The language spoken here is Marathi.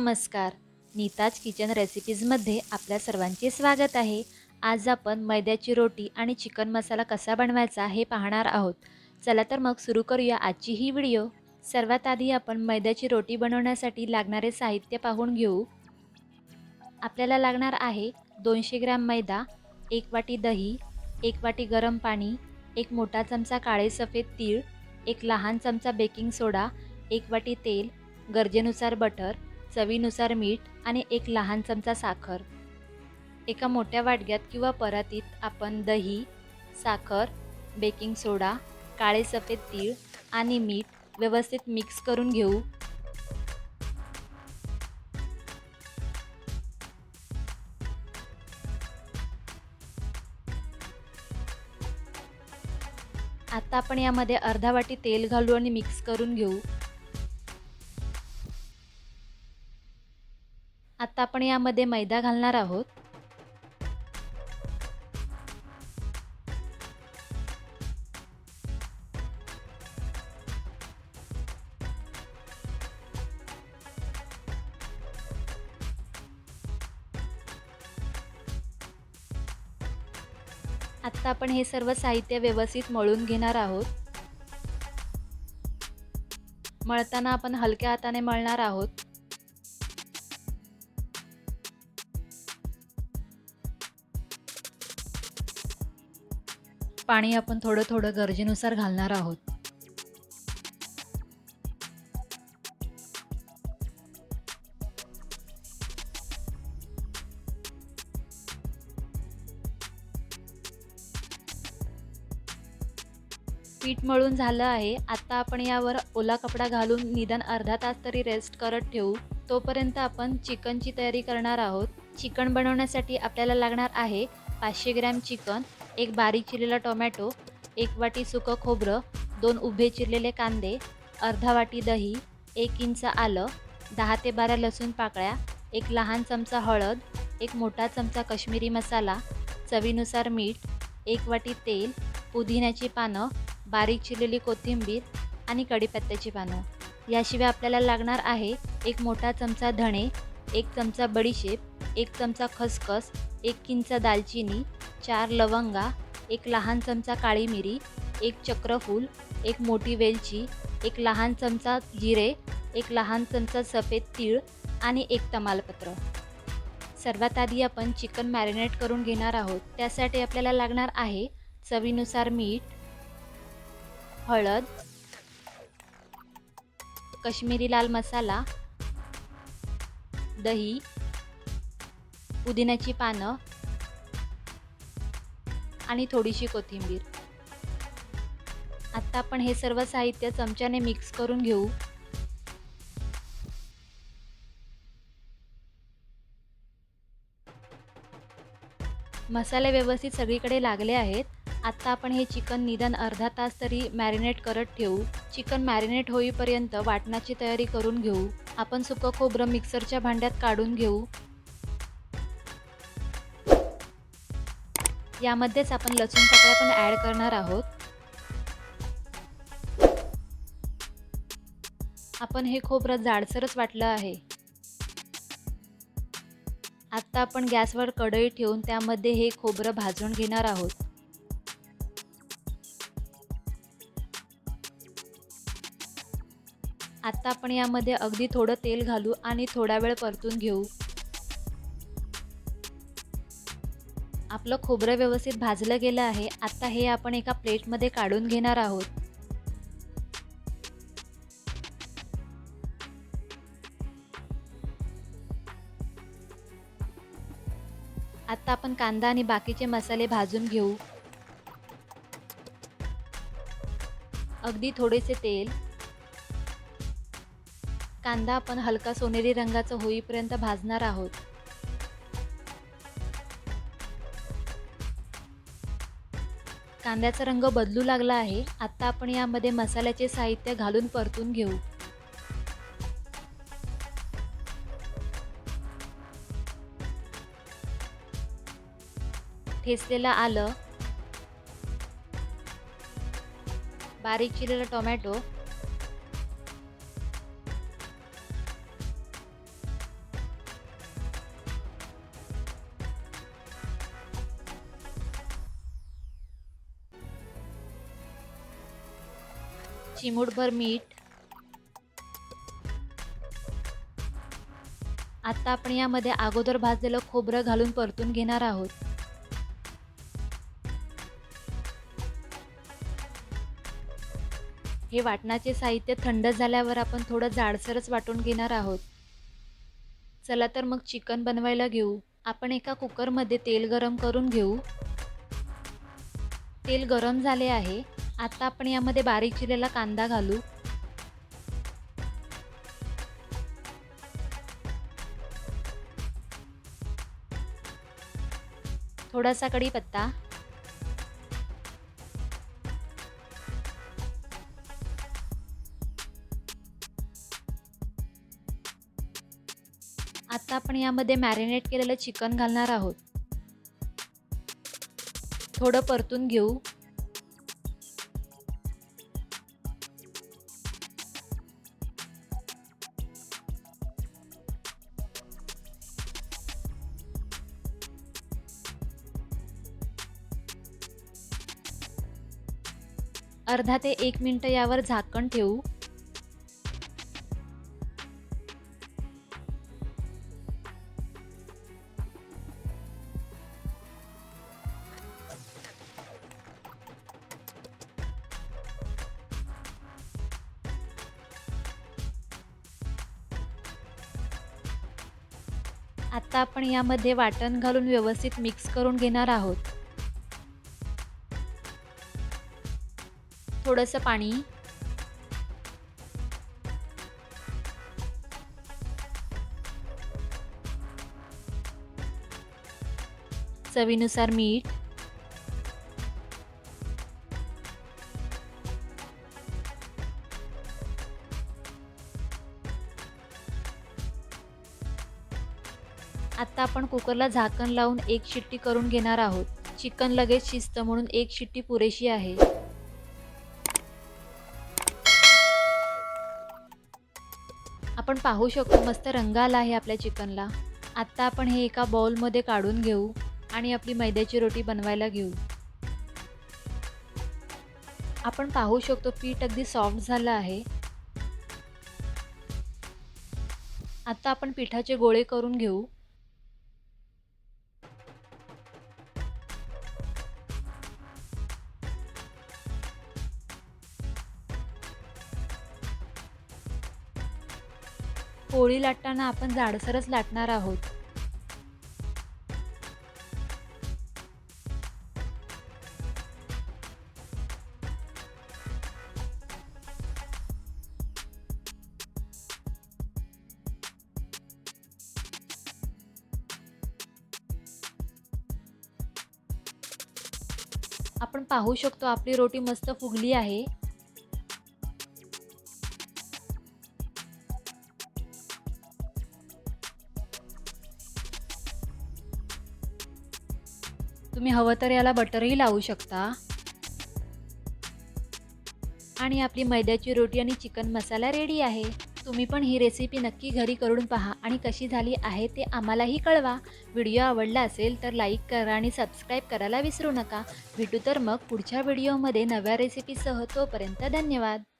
नमस्कार. नीताज किचन रेसिपीजमध्ये आपल्या सर्वांचे स्वागत आहे. आज आपण मैद्याची रोटी आणि चिकन मसाला कसा बनवायचा हे पाहणार आहोत. चला तर मग सुरू करूया आजची ही व्हिडिओ. सर्वात आधी आपण मैद्याची रोटी बनवण्यासाठी लागणारे साहित्य पाहून घेऊ. आपल्याला लागणार आहे 200 ग्रॅम मैदा, 1 वाटी दही, 1 वाटी गरम पाणी, 1 मोठा चमचा काळे सफेद तीळ, 1 लहान चमचा बेकिंग सोडा, 1 वाटी तेल, गरजेनुसार बटर, चवीनुसार मीठ आणि 1 लहान चमचा साखर. एका मोठ्या वाटग्यात किंवा परातीत आपण दही, साखर, बेकिंग सोडा, काळे सफेद तीळ आणि मीठ व्यवस्थित मिक्स करून घेऊ. आता आपण यामध्ये अर्धा वाटी तेल घालू आणि मिक्स करून घेऊ. आता आपण यामध्ये मैदा घालणार आहोत. आता आपण हे सर्व साहित्य व्यवस्थित मळून घेणार आहोत. मळताना आपण हलक्या हाताने मळणार आहोत. पाणी आपण थोडं थोडं गरजेनुसार घालणार आहोत. पीठ मळून झालं आहे. आता आपण यावर ओला कपडा घालून निदान अर्धा तास तरी रेस्ट करत ठेवू. तोपर्यंत आपण चिकनची तयारी करणार आहोत. चिकन बनवण्यासाठी आपल्याला लागणार आहे 500 ग्रॅम चिकन, 1 बारीक चिरलेला टोमॅटो, 1 वाटी सुकं खोबरं, 2 उभे चिरलेले कांदे, अर्धा वाटी दही, 1 इंच आलं, 10 ते 12 लसूण पाकळ्या, 1 लहान चमचा हळद, 1 मोठा चमचा काश्मीरी मसाला, चवीनुसार मीठ, 1 वाटी तेल, पुदिन्याची पानं, बारीक चिरलेली कोथिंबीर आणि कढीपत्त्याची पानं. याशिवाय आपल्याला लागणार आहे 1 मोठा चमचा धणे, 1 चमचा बडीशेप, 1 चमचा खसखस, 1 इंच दालचिनी, 4 लवंगा, 1 लहान चमचा काळी मिरी, 1 चक्रफूल, 1 मोठी वेलची, 1 लहान चमचा जिरे, 1 लहान चमचा सफेद तीळ आणि 1 तमालपत्र. सर्वात आधी आपण चिकन मॅरिनेट करून घेणार आहोत. त्यासाठी आपल्याला लागणार आहे चवीनुसार मीठ, हळद, काश्मीरी लाल मसाला, दही, पुदिन्याची पानं आणि थोडीशी कोथिंबीर. आता आपण हे सर्व साहित्य चमच्याने मिक्स करून घेऊ. मसाले व्यवस्थित सगळीकडे लागले आहेत. आता आपण हे चिकन निदान अर्धा तास तरी मॅरिनेट करत ठेवू. चिकन मॅरिनेट होईपर्यंत वाटणाची तयारी करून घेऊ. आपण सुकं खोबरं मिक्सरच्या भांड्यात काढून घेऊ. यामध्येच आपण लसूण पाकळ्या पण ॲड करणार आहोत. आपण हे खोबरं जाडसरच वाटलं आहे. आता आपण गॅसवर कढई ठेवून त्यामध्ये हे खोबरं भाजून घेणार आहोत. आता आपण यामध्ये अगदी थोडं तेल घालू आणि थोडा वेळ परतून घेऊ. आपलं खोबरं व्यवस्थित भाजलं गेलं आहे. आता हे आपण एका प्लेटमध्ये काढून घेणार आहोत. आता आपण कांदा आणि बाकीचे मसाले भाजून घेऊ. अगदी थोडेसे तेल. कांदा आपण हलका सोनेरी रंगाचा होईपर्यंत भाजणार आहोत. कांद्याचा रंग बदलू लागला आहे. आता आपण यामध्ये मसाल्याचे साहित्य घालून परतून घेऊ. ठेचलेलं आलं, बारीक चिरलेला टोमॅटो, चिमूटभर मीठ. आता आपण यामध्ये अगोदर भाजलेलं खोबरं घालून परतून घेणार आहोत. हे वाटणाचे साहित्य थंड झाल्यावर आपण थोडं जाडसरच वाटून घेणार आहोत. चला तर मग चिकन बनवायला घेऊ. आपण एका कुकरमध्ये तेल गरम करून घेऊ. तेल गरम झाले आहे. आता आपण यामध्ये बारीक चिरलेला कांदा घालू. थोडासा कढीपत्ता. आता आपण यामध्ये मॅरिनेट केलेलं चिकन घालणार आहोत. थोडं परतून घेऊ. अर्धा ते 1 मिनिट यावर झाकण ठेवू. आता आपण यामध्ये वाटण घालून व्यवस्थित मिक्स करून घेणार आहोत. थोडंसं पाणी. चवीनुसार मीठ. आता आपण कुकरला झाकण लावून 1 शिट्टी करून घेणार आहोत. चिकन लगेच शिजतं म्हणून 1 शिट्टी पुरेशी आहे. आपण पाहू शकतो मस्त रंग आला आहे आपल्या चिकनला. आता आपण हे एका बाउलमध्ये काढून घेऊ आणि आपली मैद्याची रोटी बनवायला घेऊ. आपण पाहू शकतो पीठ अगदी सॉफ्ट झालं आहे. आता आपण पिठाचे गोळे करून घेऊ. पोळी लाटताना आपण जाडसरच लाटणार आहोत. आपण पाहू शकतो आपली रोटी मस्त फुगली आहे. तुम्ही हवं तर याला बटरही लावू शकता. आणि आपली मैद्याची रोटी आणि चिकन मसाला रेडी आहे. तुम्ही पण ही रेसिपी नक्की घरी करून पहा आणि कशी झाली आहे ते आम्हालाही कळवा. व्हिडिओ आवडला असेल तर लाईक करा आणि सबस्क्राईब करायला विसरू नका. भेटू तर मग पुढच्या व्हिडिओमध्ये नव्या रेसिपीसह. तोपर्यंत धन्यवाद.